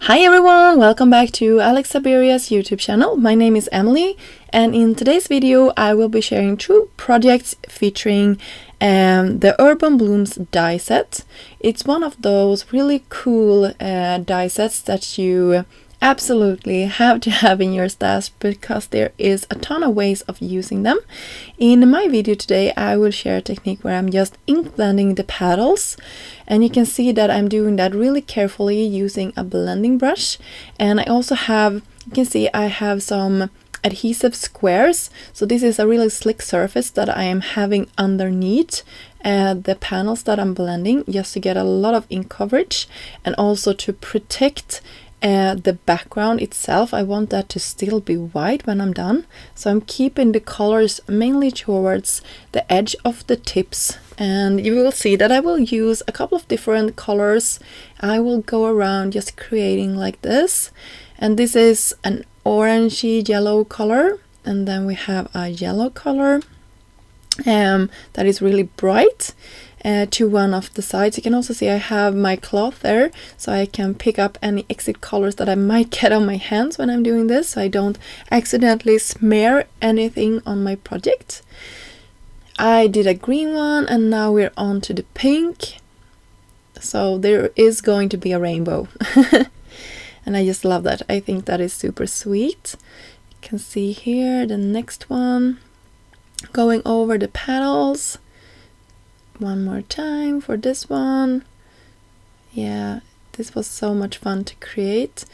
Hi everyone, welcome back to Alex Saberia's YouTube channel. My name is Emily, and in today's video I will be sharing 2 projects featuring the Urban Blooms die set. It's one of those really cool die sets that you absolutely have to have in your stash because there is a ton of ways of using them. In my video today I will share a technique where I'm just ink blending the petals, and you can see that I'm doing that really carefully using a blending brush. And I also have, you can see I have some adhesive squares, so this is a really slick surface that I am having underneath the panels that I'm blending, just to get a lot of ink coverage and also to protect the background itself. I want that to still be white when I'm done, so I'm keeping the colors mainly towards the edge of the tips. And you will see that I will use a couple of different colors. I will go around just creating like this, and this is an orangey yellow color, and then we have a yellow color that is really bright to one of the sides. You can also see I have my cloth there, so I can pick up any exit colors that I might get on my hands when I'm doing this, so I don't accidentally smear anything on my project. I did a green one, and now we're on to the pink, so there is going to be a rainbow. And I just love that. I think that is super sweet. You can see here the next one, going over the petals one more time for this one. Yeah, this was so much fun to create.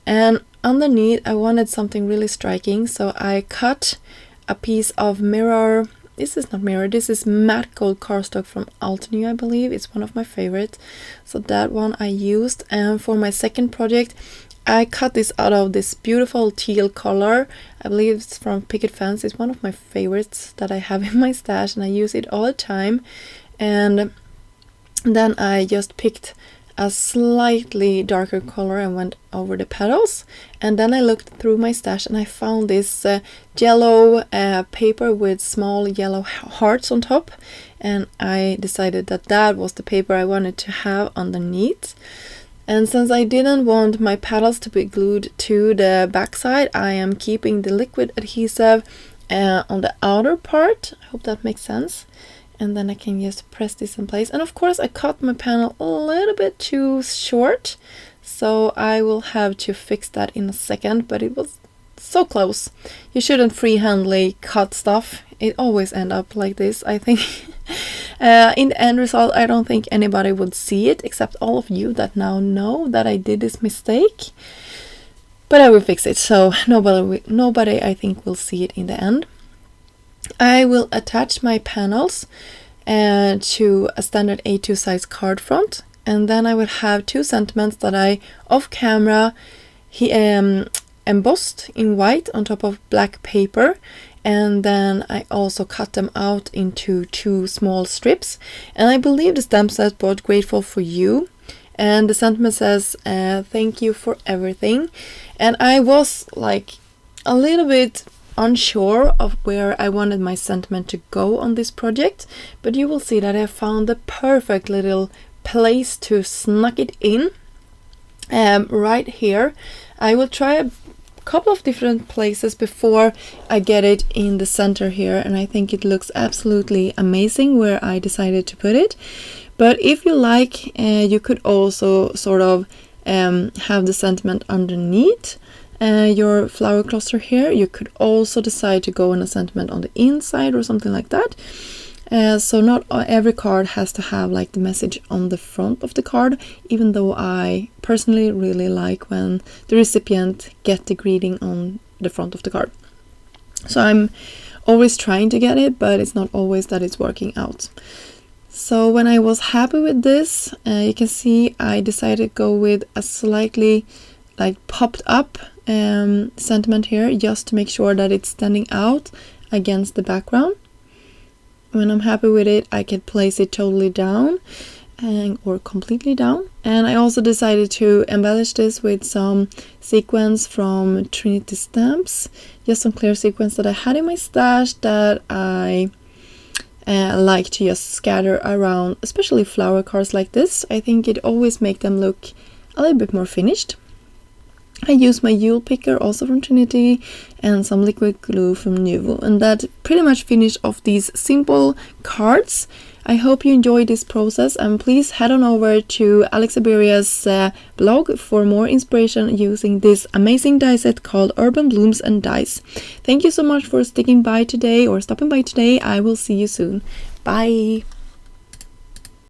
And underneath I wanted something really striking, so I cut a piece of mirror. This is not mirror, this is matte gold cardstock from Altenew, I believe. It's one of my favorites, so that one I used. And for my second project I cut this out of this beautiful teal color. I believe it's from Picket Fence. It's one of my favorites that I have in my stash, and I use it all the time. And then I just picked a slightly darker color and went over the petals. And then I looked through my stash and I found this yellow paper with small yellow hearts on top, and I decided that that was the paper I wanted to have underneath. And since I didn't want my petals to be glued to the backside, I am keeping the liquid adhesive on the outer part. I hope that makes sense. And then I can just press this in place. And of course I cut my panel a little bit too short, so I will have to fix that in a second, but it was so close. You shouldn't freehandly cut stuff. It always ends up like this, I think. In the end result, I don't think anybody would see it except all of you that now know that I did this mistake. But I will fix it, so nobody I think will see it in the end. I will attach my panels to a standard A2 size card front, and then I will have 2 sentiments that I off camera embossed in white on top of black paper. And then I also cut them out into 2 small strips, and I believe the stamp says "Both grateful for you," and the sentiment says "Thank you for everything." And I was like a little bit unsure of where I wanted my sentiment to go on this project, but you will see that I found the perfect little place to snuck it in right here. I will try a couple of different places before I get it in the center here, and I think it looks absolutely amazing where I decided to put it. But if you like, you could also sort of have the sentiment underneath your flower cluster here. You could also decide to go in a sentiment on the inside or something like that. So not every card has to have like the message on the front of the card, even though I personally really like when the recipient get the greeting on the front of the card. So I'm always trying to get it, but it's not always that it's working out. So when I was happy with this, you can see I decided to go with a slightly like popped up sentiment here, just to make sure that it's standing out against the background. When I'm happy with it, I can place it totally down or completely down. And I also decided to embellish this with some sequins from Trinity Stamps, just some clear sequins that I had in my stash that I like to just scatter around, especially flower cards like this. I think it always makes them look a little bit more finished. I used my Yule picker also from Trinity and some liquid glue from Nuvo, and that pretty much finished off these simple cards. I hope you enjoyed this process, and please head on over to Alexa Beria's blog for more inspiration using this amazing die set called Urban Blooms and Dies. Thank you so much for sticking by today or stopping by today. I will see you soon. Bye!